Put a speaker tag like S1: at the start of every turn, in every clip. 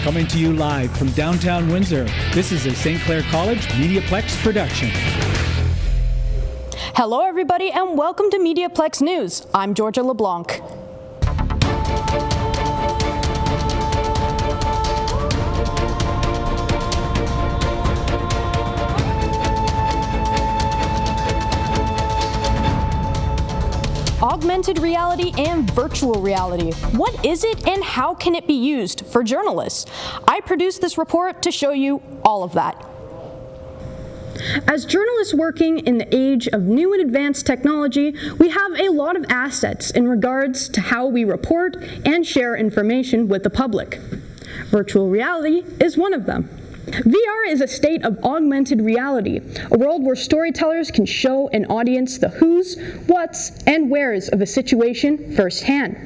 S1: Coming to you live from downtown Windsor, this is a St. Clair College MediaPlex production.
S2: Hello everybody and welcome to MediaPlex News. I'm Georgia LeBlanc. Augmented reality and virtual reality. What is it and how can it be used for journalists? I produced this report to show you all of that. As journalists working in the age of new and advanced technology, we have a lot of assets in regards to how we report and share information with the public. Virtual reality is one of them. VR is a state of augmented reality, a world where storytellers can show an audience the who's, what's, and where's of a situation firsthand.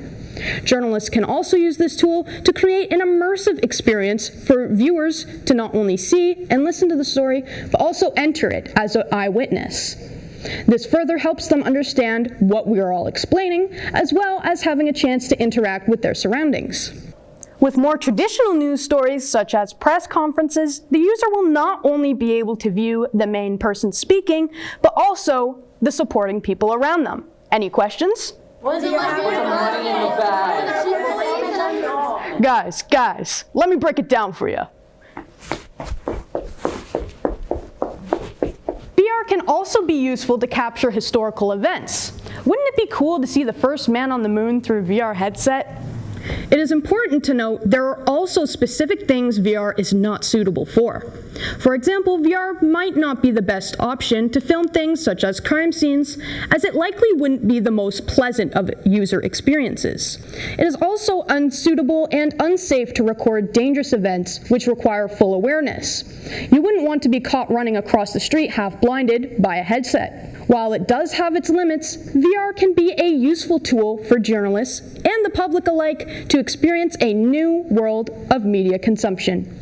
S2: Journalists can also use this tool to create an immersive experience for viewers to not only see and listen to the story, but also enter it as an eyewitness. This further helps them understand what we are all explaining, as well as having a chance to interact with their surroundings. With more traditional news stories, such as press conferences, the user will not only be able to view the main person speaking, but also the supporting people around them. Any questions?
S3: What is it like with the money in the bag?
S2: Guys, let me break it down for you. VR can also be useful to capture historical events. Wouldn't it be cool to see the first man on the moon through a VR headset? It is important to note there are also specific things VR is not suitable for. For example, VR might not be the best option to film things such as crime scenes, as it likely wouldn't be the most pleasant of user experiences. It is also unsuitable and unsafe to record dangerous events which require full awareness. You wouldn't want to be caught running across the street half blinded by a headset. While it does have its limits, VR can be a useful tool for journalists and the public alike to experience a new world of media consumption.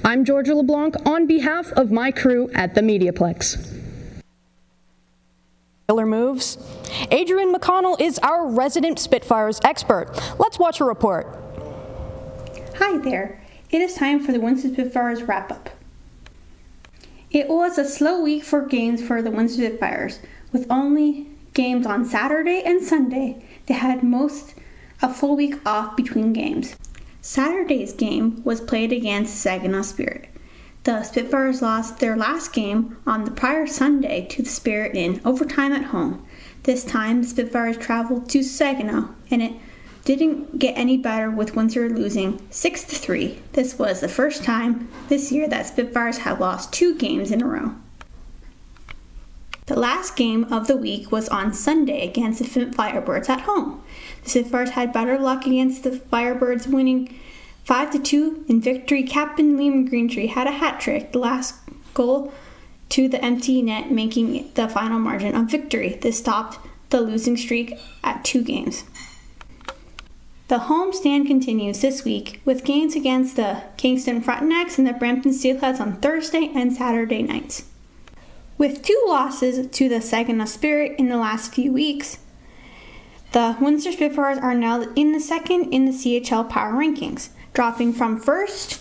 S2: I'm Georgia LeBlanc on behalf of my crew at the MediaPlex. Killer moves. Adrienne McConnell is our resident Spitfires expert. Let's watch her report.
S4: Hi there. It is time for the Windsor Spitfires wrap-up. It was a slow week for games for the Windsor Spitfires, with only games on Saturday and Sunday. They had a full week off between games. Saturday's game was played against Saginaw Spirit. The Spitfires lost their last game on the prior Sunday to the Spirit in overtime at home. This time, the Spitfires traveled to Saginaw, and it didn't get any better with Windsor losing 6-3. This was the first time this year that Spitfires had lost 2 games in a row. The last game of the week was on Sunday against the Flint Firebirds at home. The Spitfires had better luck against the Firebirds, winning 5-2 in victory. Captain Liam Greentree had a hat trick, the last goal to the empty net, making the final margin of victory. This stopped the losing streak at 2 games. The homestand continues this week with games against the Kingston Frontenacs and the Brampton Steelheads on Thursday and Saturday nights. With 2 losses to the Saginaw Spirit in the last few weeks, the Windsor Spitfires are now in the second in the CHL Power Rankings. Dropping from first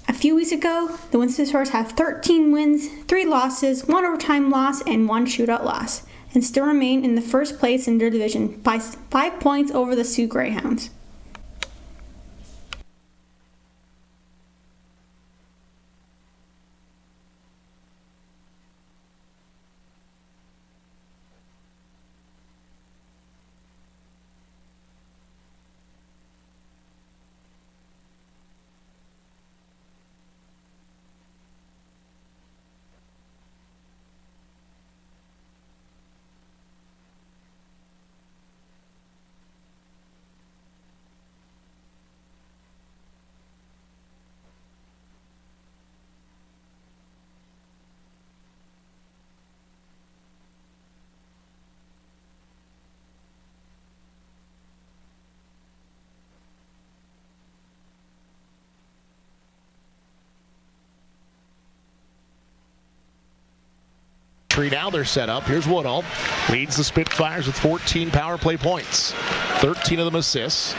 S4: a few weeks ago, the Windsor Spitfires have 13 wins, 3 losses, 1 overtime loss, and 1 shootout loss, and still remain in the first place in their division by 5 points over the Sioux Greyhounds.
S5: Now they're set up. Here's Woodall. Leads the Spitfires with 14 power play points. 13 of them assists.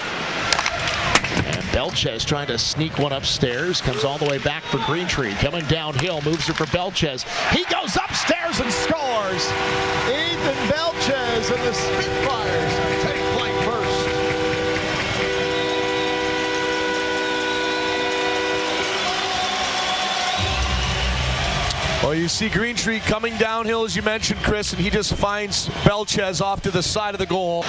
S5: And Belchez trying to sneak one upstairs, comes all the way back for Greentree. Coming downhill, moves it for Belchez. He goes upstairs and scores! Ethan Belchez and the Spitfires take flight first.
S6: Well, you see Greentree coming downhill, as you mentioned, Chris, and he just finds Belchez off to the side of the goal.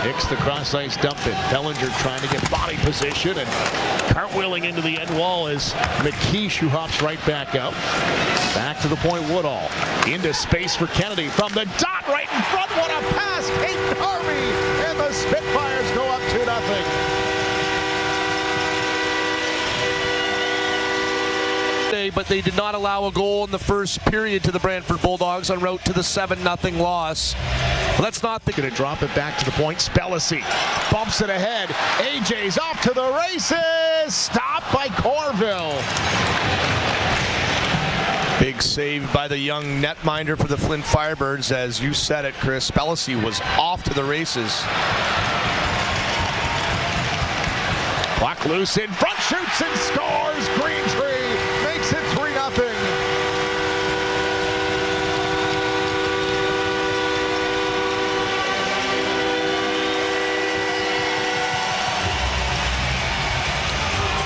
S5: Hicks the cross-ice dump it. Bellinger trying to get body position and cartwheeling into the end wall as McKeish, who hops right back out. Back to the point, Woodall. Into space for Kennedy from the dot right in front. What a pass! Kate Harvey, and the Spitfires go up 2-0.
S6: But they did not allow a goal in the first period to the Brantford Bulldogs en route to the 7-0 loss. Let's not think.
S5: Going to drop it back to the point. Spellacy bumps it ahead. AJ's off to the races. Stopped by Corville.
S6: Big save by the young netminder for the Flint Firebirds. As you said it, Chris, Spellacy was off to the races.
S5: Puck loose in front, shoots and scores. Greentree makes it 3-0.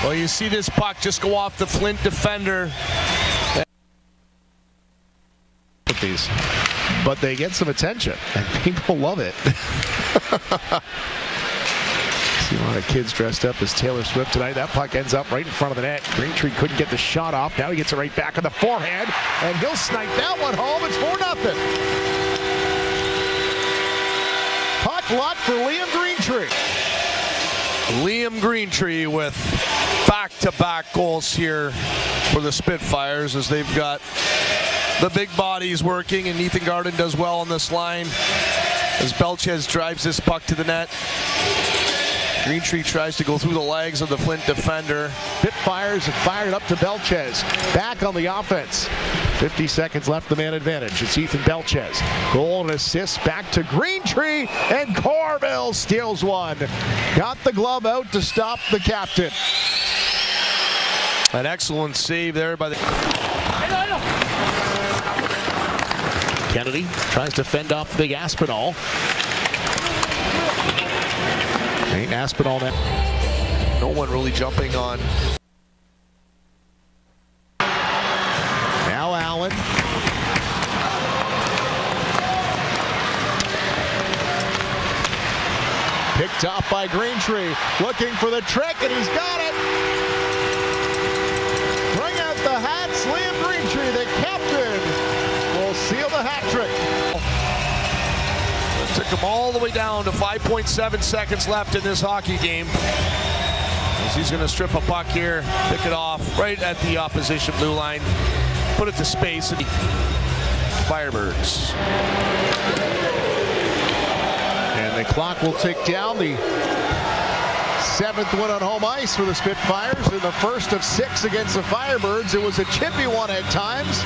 S6: Well, you see this puck just go off the Flint defender.
S5: These, but they get some attention, and people love it. See a lot of kids dressed up as Taylor Swift tonight. That puck ends up right in front of the net. Greentree couldn't get the shot off. Now he gets it right back on the forehand, and he'll snipe that one home. It's 4-0. Puck lot for Liam Greentree.
S6: Liam Greentree with back-to-back goals here for the Spitfires, as they've got the big bodies working, and Ethan Garden does well on this line as Belchez drives this puck to the net. Greentree tries to go through the legs of the Flint defender.
S5: Spitfires have fired it up to Belchez. Back on the offense. 50 seconds left, the man advantage. It's Ethan Belchez. Goal and assist back to Greentree, and Corville steals one. Got the glove out to stop the captain.
S6: An excellent save there by the...
S5: Kennedy tries to fend off big Aspinall. Ain't Aspinall now.
S6: No one really jumping on.
S5: Now Allen. Picked up by Greentree. Looking for the trick, and he's got it. Bring out the hats. Liam Greentree, the captain, will seal the hat trick.
S6: Took him all the way down to 5.7 seconds left in this hockey game. As he's going to strip a puck here, pick it off right at the opposition blue line, put it to space. And Firebirds.
S5: And the clock will tick down. The 7th win on home ice for the Spitfires in the first of 6 against the Firebirds. It was a chippy one at times,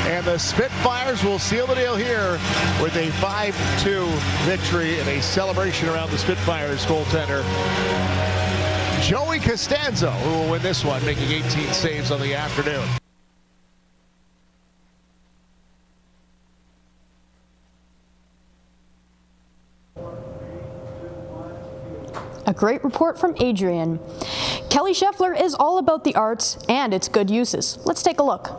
S5: and the Spitfires will seal the deal here with a 5-2 victory and a celebration around the Spitfires goaltender Joey Costanzo, who will win this one, making 18 saves on the afternoon.
S2: A great report from Adrian. Kelly Scheffler is all about the arts and its good uses. Let's take a look.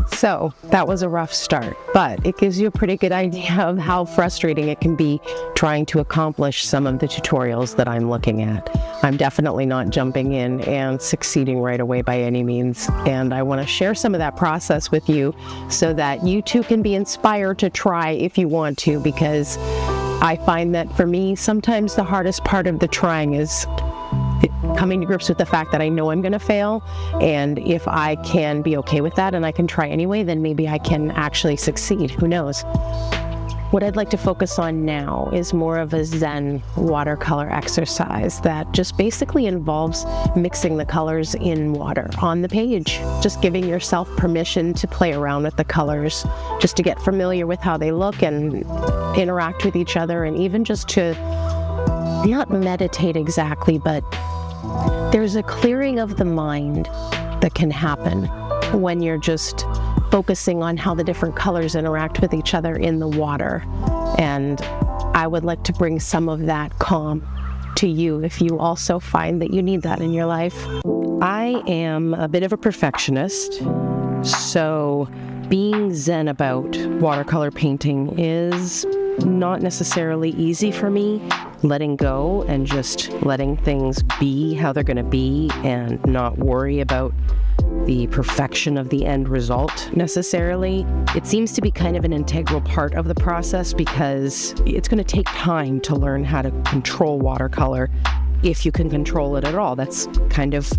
S3: So that was a rough start, but it gives you a pretty good idea of how frustrating it can be trying to accomplish some of the tutorials that I'm looking at. I'm definitely not jumping in and succeeding right away by any means, and I want to share some of that process with you so that you too can be inspired to try if you want to, because I find that for me, sometimes the hardest part of the trying is coming to grips with the fact that I know I'm going to fail, and if I can be okay with that and I can try anyway, then maybe I can actually succeed. Who knows? What I'd like to focus on now is more of a Zen watercolor exercise that just basically involves mixing the colors in water on the page, just giving yourself permission to play around with the colors, just to get familiar with how they look and interact with each other, and even just to not meditate exactly, but there's a clearing of the mind that can happen when you're just focusing on how the different colors interact with each other in the water. And I would like to bring some of that calm to you if you also find that you need that in your life. I am a bit of a perfectionist, so being zen about watercolor painting is not necessarily easy for me. Letting go and just letting things be how they're going to be and not worry about the perfection of the end result necessarily. It seems to be kind of an integral part of the process because it's going to take time to learn how to control watercolor, if you can control it at all. That's kind of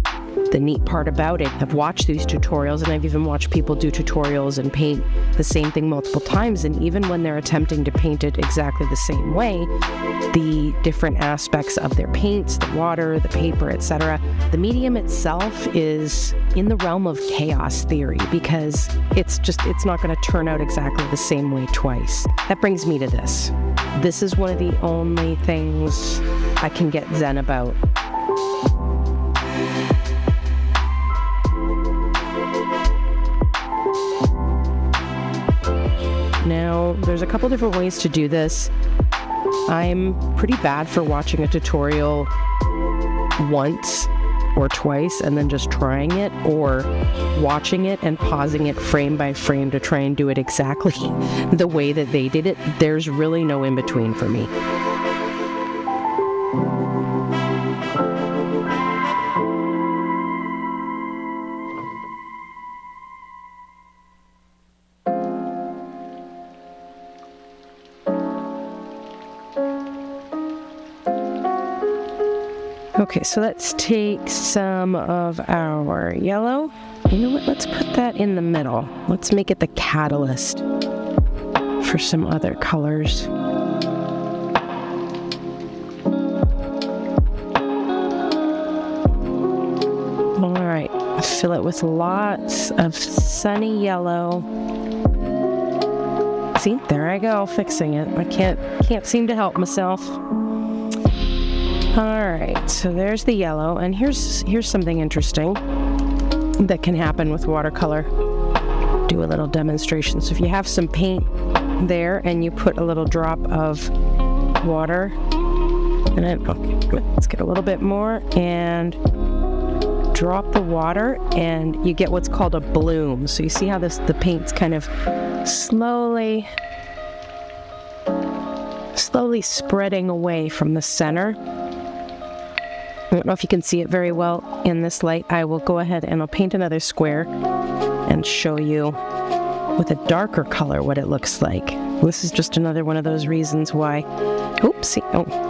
S3: the neat part about it. I've watched these tutorials, and I've even watched people do tutorials and paint the same thing multiple times, and even when they're attempting to paint it exactly the same way, the different aspects of their paints, the water, the paper, etc., the medium itself is in the realm of chaos theory, because it's not going to turn out exactly the same way twice. That brings me to this. This is one of the only things I can get zen about. Now, there's a couple different ways to do this. I'm pretty bad for watching a tutorial once or twice and then just trying it, or watching it and pausing it frame by frame to try and do it exactly the way that they did it. There's really no in between for me. Okay, so let's take some of our yellow. You know what? Let's put that in the middle. Let's make it the catalyst for some other colors. All right, fill it with lots of sunny yellow. See, there I go, fixing it. I can't seem to help myself. All right, so there's the yellow, and here's something interesting that can happen with watercolor. Do a little demonstration. So if you have some paint there and you put a little drop of water, and then, okay, let's get a little bit more, and drop the water, and you get what's called a bloom. So you see how the paint's kind of slowly spreading away from the center. I don't know if you can see it very well in this light. I will go ahead and I'll paint another square and show you with a darker color what it looks like. This is just another one of those reasons why,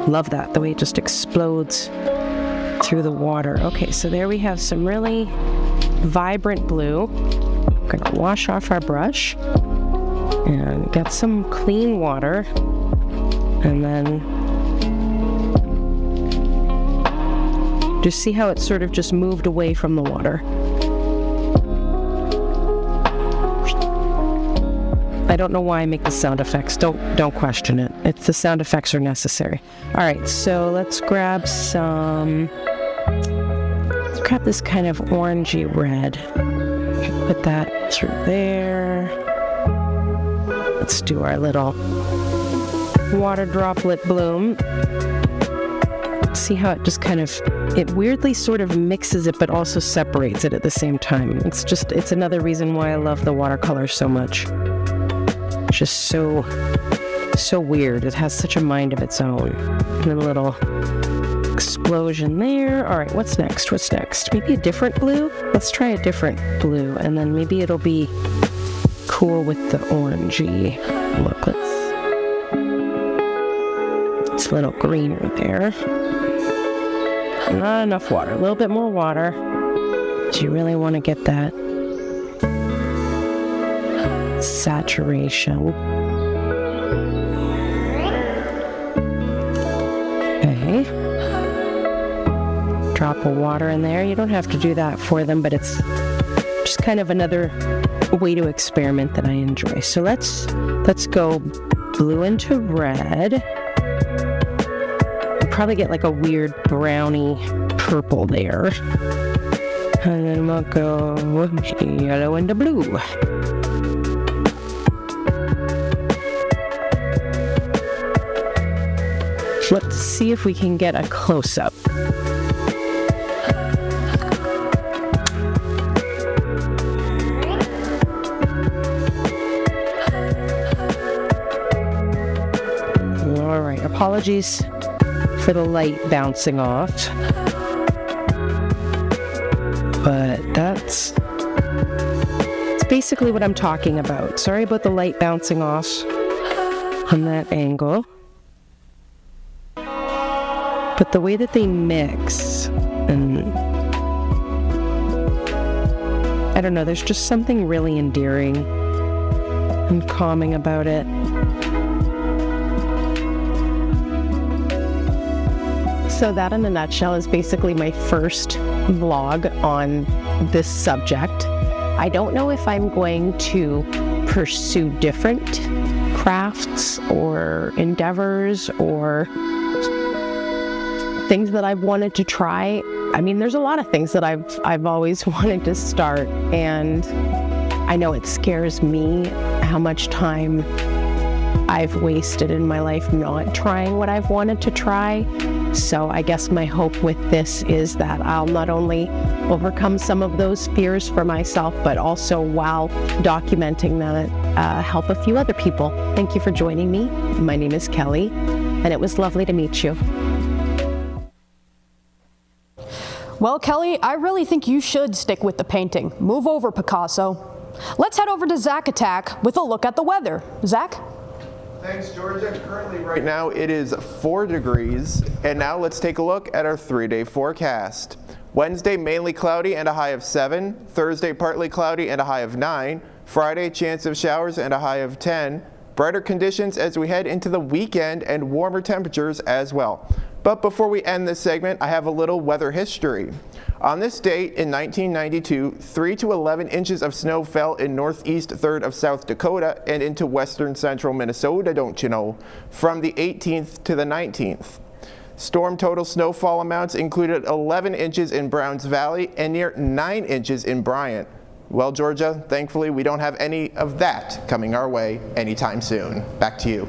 S3: love that, the way it just explodes through the water. Okay, so there we have some really vibrant blue. I'm gonna wash off our brush and get some clean water, and then just see how it sort of just moved away from the water. I don't know why I make the sound effects. Don't question it. The sound effects are necessary. All right, so let's grab this kind of orangey red. Put that through there. Let's do our little water droplet bloom. See how it just it weirdly sort of mixes it but also separates it at the same time. It's another reason why I love the watercolor so much. It's just so weird. It has such a mind of its own. And a little explosion there. All right, what's next? Maybe a different blue? Let's try a different blue, and then maybe it'll be cool with the orangey look. It's a little greener there. Not enough water. A little bit more water. So you really want to get that saturation. Okay. Drop of water in there. You don't have to do that for them, but it's just kind of another way to experiment that I enjoy. So let's go blue into red. Probably get like a weird browny purple there. And then we'll go yellow into blue. Let's see if we can get a close-up. All right, apologies for the light bouncing off. But that's basically what I'm talking about. Sorry about the light bouncing off on that angle. But the way that they mix, and I don't know, there's just something really endearing and calming about it. So that in a nutshell is basically my first vlog on this subject. I don't know if I'm going to pursue different crafts or endeavors or things that I've wanted to try. I mean, there's a lot of things that I've always wanted to start, and I know it scares me how much time I've wasted in my life not trying what I've wanted to try. So I guess my hope with this is that I'll not only overcome some of those fears for myself, but also while documenting that, help a few other people. Thank you for joining me. My name is Kelly, and it was lovely to meet you.
S2: Well, Kelly, I really think you should stick with the painting. Move over, Picasso. Let's head over to Zach Attack with a look at the weather. Zach?
S7: Thanks, Georgia. Currently right now it is 4 degrees, and now let's take a look at our 3-day forecast. Wednesday, mainly cloudy and a high of 7. Thursday, partly cloudy and a high of 9. Friday, chance of showers and a high of 10. Brighter conditions as we head into the weekend and warmer temperatures as well. But before we end this segment, I have a little weather history. On this date in 1992, 3 to 11 inches of snow fell in northeast third of South Dakota and into western central Minnesota, don't you know, from the 18th to the 19th. Storm total snowfall amounts included 11 inches in Browns Valley and near 9 inches in Bryant. Well, Georgia, thankfully we don't have any of that coming our way anytime soon. Back to you.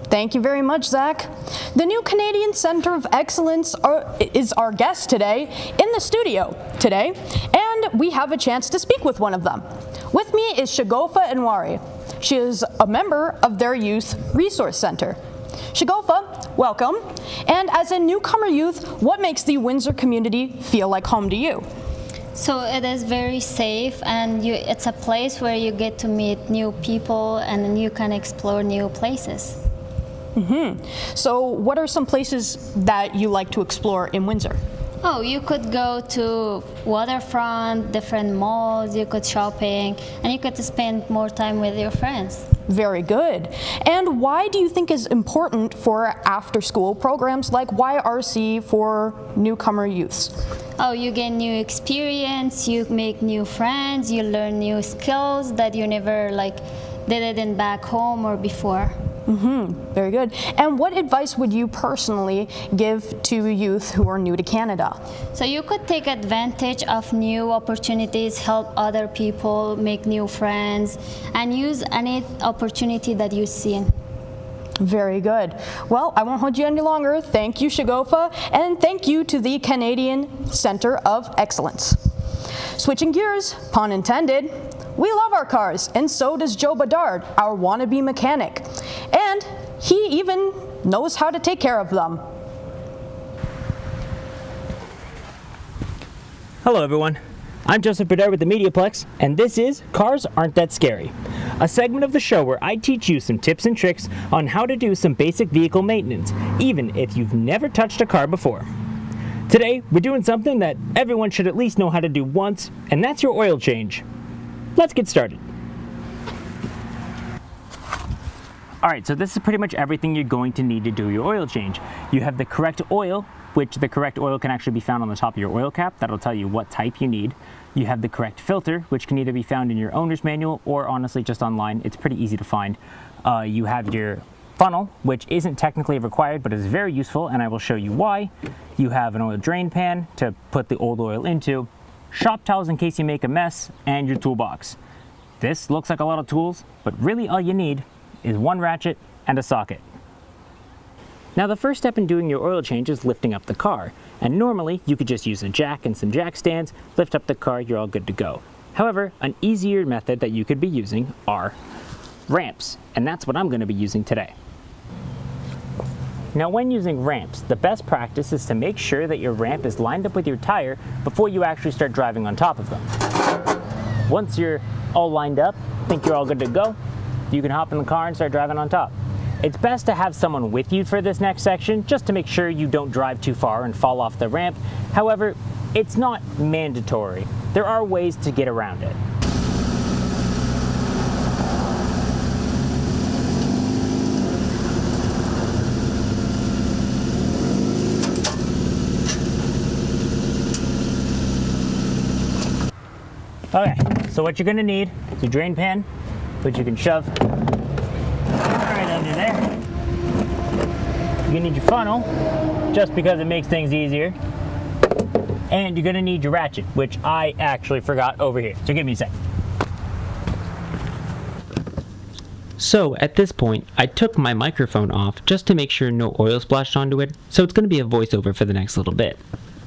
S2: Thank you very much, Zach. The new Canadian Centre of Excellence is our guest today in the studio today, and we have a chance to speak with one of them. With me is Shagofa Anwari. She is a member of their Youth Resource Center. Shagofa, welcome. And as a newcomer youth, what makes the Windsor community feel like home to you?
S8: So it is very safe, and it's a place where you get to meet new people and you can explore new places.
S2: Mm-hmm. So what are some places that you like to explore in Windsor?
S8: Oh, you could go to waterfront, different malls, you could shopping, and you could spend more time with your friends.
S2: Very good. And why do you think is important for after-school programs like YRC for newcomer youths?
S8: Oh, you gain new experience, you make new friends, you learn new skills that you never did it in back home or before.
S2: Mm-hmm. Very good. And what advice would you personally give to youth who are new to Canada?
S8: So you could take advantage of new opportunities, help other people, make new friends, and use any opportunity that you see.
S2: Very good. Well, I won't hold you any longer. Thank you, Shagofa, and thank you to the Canadian Centre of Excellence. Switching gears, pun intended, we love our cars, and so does Joe Bedard, our wannabe mechanic. And he even knows how to take care of them.
S9: Hello everyone, I'm Joseph Bedard with the MediaPlex, and this is Cars Aren't That Scary, a segment of the show where I teach you some tips and tricks on how to do some basic vehicle maintenance, even if you've never touched a car before. Today, we're doing something that everyone should at least know how to do once, and that's your oil change. Let's get started. Alright, so this is pretty much everything you're going to need to do your oil change. You have the correct oil, which the correct oil can actually be found on the top of your oil cap. That'll tell you what type you need. You have the correct filter, which can either be found in your owner's manual or honestly just online. It's pretty easy to find. You have your funnel, which isn't technically required but is very useful, and I will show you why. You have an oil drain pan to put the old oil into, shop towels in case you make a mess, and your toolbox. This looks like a lot of tools, but really all you need is one ratchet and a socket. Now the first step in doing your oil change is lifting up the car, and normally you could just use a jack and some jack stands, lift up the car, you're all good to go. However, an easier method that you could be using are ramps, and that's what I'm going to be using today. Now when using ramps, the best practice is to make sure that your ramp is lined up with your tire before you actually start driving on top of them. Once you're all lined up, think you're all good to go, you can hop in the car and start driving on top. It's best to have someone with you for this next section just to make sure you don't drive too far and fall off the ramp. However, it's not mandatory. There are ways to get around it. Okay, so what you're gonna need is a drain pan, which you can shove right under there. You're gonna need your funnel, just because it makes things easier. And you're gonna need your ratchet, which I actually forgot over here. So give me a sec. So at this point, I took my microphone off just to make sure no oil splashed onto it, so it's gonna be a voiceover for the next little bit.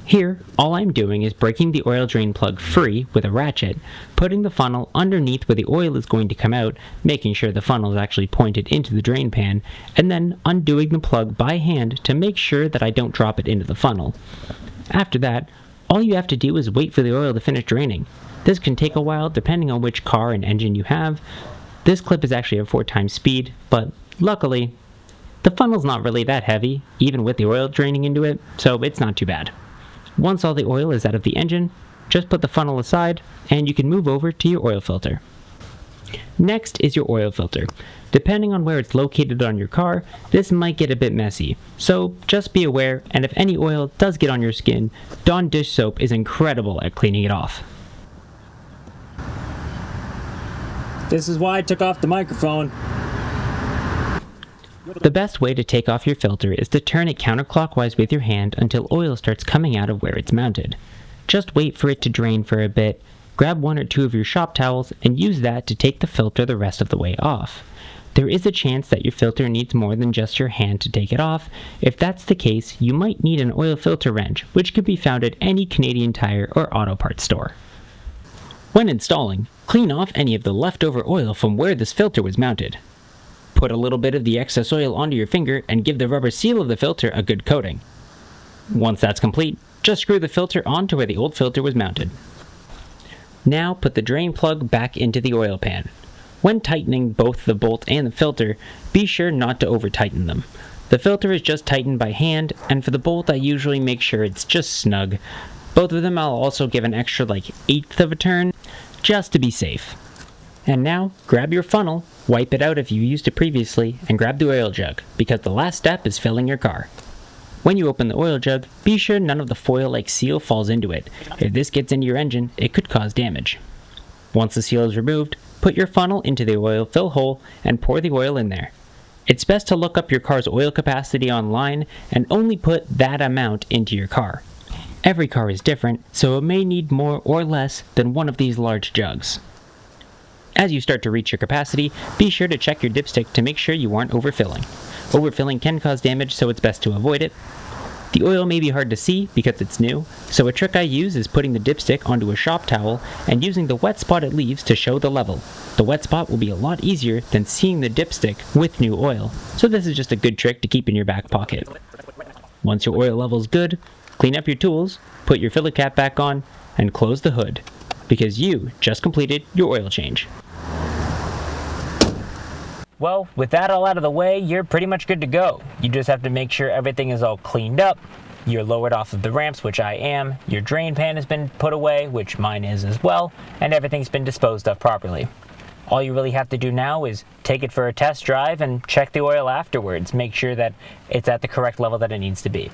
S9: Here, all I'm doing is breaking the oil drain plug free with a ratchet, putting the funnel underneath where the oil is going to come out, making sure the funnel is actually pointed into the drain pan, and then undoing the plug by hand to make sure that I don't drop it into the funnel. After that, all you have to do is wait for the oil to finish draining. This can take a while depending on which car and engine you have. This clip is actually at 4 times speed, but luckily, the funnel's not really that heavy, even with the oil draining into it, so it's not too bad. Once all the oil is out of the engine, just put the funnel aside and you can move over to your oil filter. Next is your oil filter. Depending on where it's located on your car, this might get a bit messy, so just be aware, and if any oil does get on your skin, Dawn dish soap is incredible at cleaning it off. This is why I took off the microphone.
S3: The best way to take off your filter is to turn it counterclockwise with your hand until oil starts coming out of where it's mounted. Just wait for it to drain for a bit, grab 1 or 2 of your shop towels, and use that to take the filter the rest of the way off. There is a chance that your filter needs more than just your hand to take it off. If that's the case, you might need an oil filter wrench, which can be found at any Canadian Tire or auto parts store. When installing, clean off any of the leftover oil from where this filter was mounted. Put a little bit of the excess oil onto your finger and give the rubber seal of the filter a good coating. Once that's complete, just screw the filter onto where the old filter was mounted. Now put the drain plug back into the oil pan. When tightening both the bolt and the filter, be sure not to over-tighten them. The filter is just tightened by hand, and for the bolt I usually make sure it's just snug. Both of them I'll also give an extra 1/8 of a turn, just to be safe. And now, grab your funnel, wipe it out if you used it previously, and grab the oil jug, because the last step is filling your car. When you open the oil jug, be sure none of the foil-like seal falls into it. If this gets into your engine, it could cause damage. Once the seal is removed, put your funnel into the oil fill hole and pour the oil in there. It's best to look up your car's oil capacity online and only put that amount into your car. Every car is different, so it may need more or less than one of these large jugs. As you start to reach your capacity, be sure to check your dipstick to make sure you aren't overfilling. Overfilling can cause damage, so it's best to avoid it. The oil may be hard to see because it's new, so a trick I use is putting the dipstick onto a shop towel and using the wet spot it leaves to show the level. The wet spot will be a lot easier than seeing the dipstick with new oil, so this is just a good trick to keep in your back pocket. Once your oil level is good, clean up your tools, put your filler cap back on, and close the hood, because you just completed your oil change.
S9: Well, with that all out of the way, you're pretty much good to go. You just have to make sure everything is all cleaned up. You're lowered off of the ramps, which I am. Your drain pan has been put away, which mine is as well, and everything's been disposed of properly. All you really have to do now is take it for a test drive and check the oil afterwards. Make sure that it's at the correct level that it needs to be.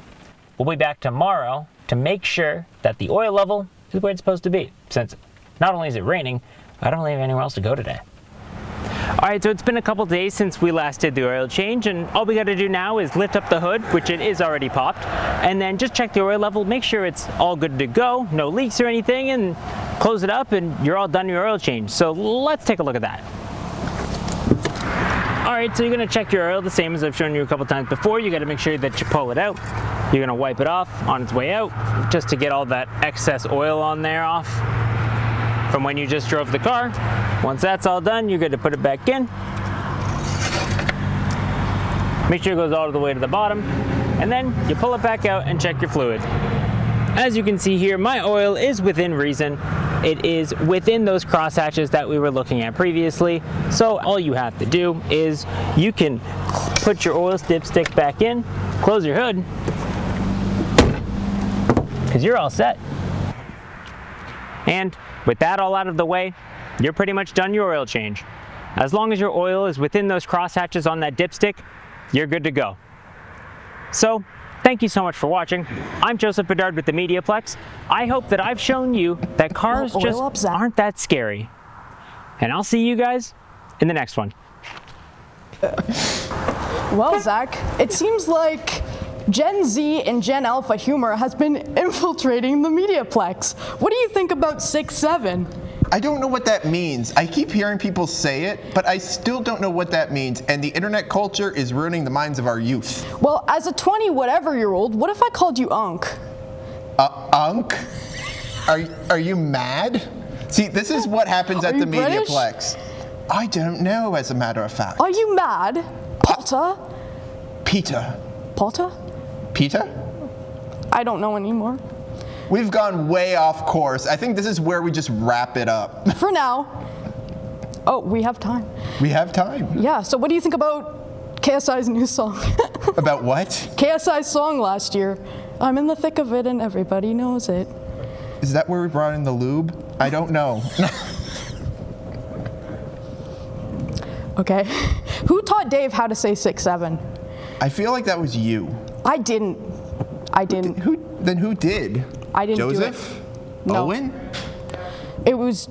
S9: We'll be back tomorrow to make sure that the oil level is where it's supposed to be, since not only is it raining, I don't really have anywhere else to go today. Alright, so it's been a couple days since we last did the oil change, and all we got to do now is lift up the hood, which it is already popped, and then just check the oil level, make sure it's all good to go, no leaks or anything, and close it up and you're all done your oil change. So let's take a look at that. Alright, so you're going to check your oil the same as I've shown you a couple times before. You got to make sure that you pull it out. You're going to wipe it off on its way out, just to get all that excess oil on there off from when you just drove the car. Once that's all done, you're good to put it back in. Make sure it goes all the way to the bottom, and then you pull it back out and check your fluid. As you can see here, my oil is within reason. It is within those crosshatches that we were looking at previously. So all you have to do is you can put your oil dipstick back in, close your hood, because you're all set. And with that all out of the way, you're pretty much done your oil change. As long as your oil is within those crosshatches on that dipstick, you're good to go. So, thank you so much for watching. I'm Joseph Bedard with the MediaPlex. I hope that I've shown you that cars just aren't that scary. And I'll see you guys in the next one.
S2: Well, Zach, it seems like Gen Z and Gen Alpha humor has been infiltrating the MediaPlex. What do you think about 6-7?
S7: I don't know what that means. I keep hearing people say it, but I still don't know what that means, and the internet culture is ruining the minds of our youth.
S2: Well, as a 20-whatever-year-old, what if I called you Unk?
S7: Unk? Are you mad? See, this is what happens at the MediaPlex. I don't know, as a matter of fact.
S2: Are you mad? Potter?
S7: Peter.
S2: Potter?
S7: Peter?
S2: I don't know anymore.
S7: We've gone way off course. I think this is where we just wrap it up.
S2: For now. Oh, we have time.
S7: We have time.
S2: Yeah, so what do you think about KSI's new song?
S7: About what?
S2: KSI's song last year. I'm in the thick of it and everybody knows it.
S7: Is that where we brought in the lube? I don't know.
S2: Okay. Who taught Dave how to say 6-7?
S7: I feel like that was you.
S2: I didn't.
S7: Then who did?
S2: I didn't
S7: Joseph?
S2: do it. No.
S7: Owen?
S2: It was,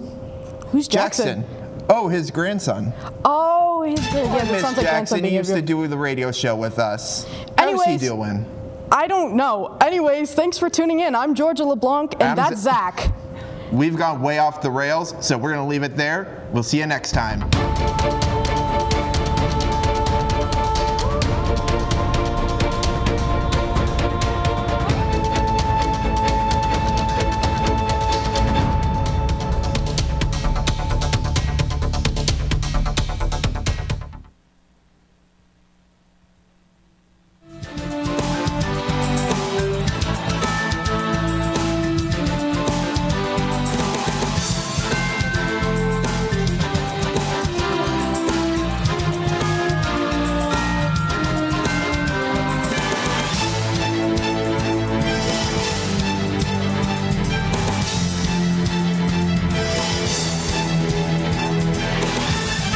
S2: who's Jackson?
S7: Oh, his grandson.
S2: Oh, yeah, that sounds like
S7: Jackson. He used to do the radio show with us.
S2: Anyways,
S7: how's he doing?
S2: I don't know. Anyways, thanks for tuning in. I'm Georgia LeBlanc, and that's Zach.
S7: We've gone way off the rails, so we're going to leave it there. We'll see you next time.